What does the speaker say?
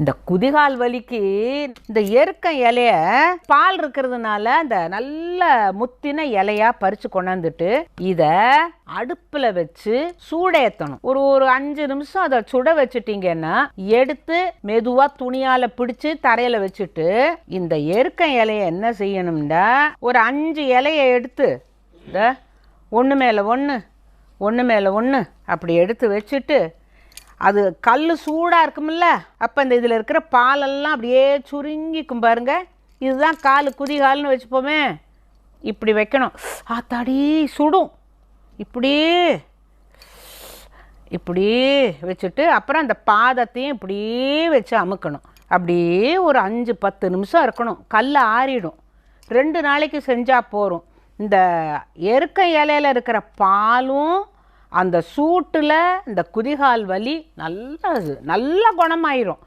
இந்த குதிகால் வலிக்கு இந்த எருக்க இலைய பால் இருக்கிறதுனால அந்த நல்ல முத்தின இலையா பறிச்சு கொண்டாந்துட்டு இத அடுப்புல வச்சு சூடேத்தணும். ஒரு 5 நிமிஷம் அதை சுட வச்சுட்டீங்கன்னா எடுத்து மெதுவா துணியால பிடிச்சு தரையில வச்சுட்டு இந்த எருக்க இலைய என்ன செய்யணும்னா ஒரு 5 இலைய எடுத்து இந்த ஒன்று மேலே ஒன்று ஒன்று மேலே ஒன்று அப்படி எடுத்து வச்சுட்டு அது கல் சூடாக இருக்குமில்ல, அப்போ இந்த இதில் இருக்கிற பாலெல்லாம் அப்படியே சுருங்கிக்கும் பாருங்க. இதுதான் குதிகால்னு வச்சுப்போமே. இப்படி வைக்கணும். ஆத்தாடி சுடும். இப்படி வச்சுட்டு அப்புறம் அந்த பாதத்தையும் இப்படியே வச்சு அமுக்கணும். அப்படியே ஒரு 5-10 நிமிஷம் இருக்கணும். கல் ஆறிடும். 2 நாளைக்கு செஞ்சால் போகிறோம். இந்த எருக்க இலையில் இருக்கிற பாலும் அந்த சூட்டில் இந்த குதிகால் வலி நல்ல குணமாயிரும்.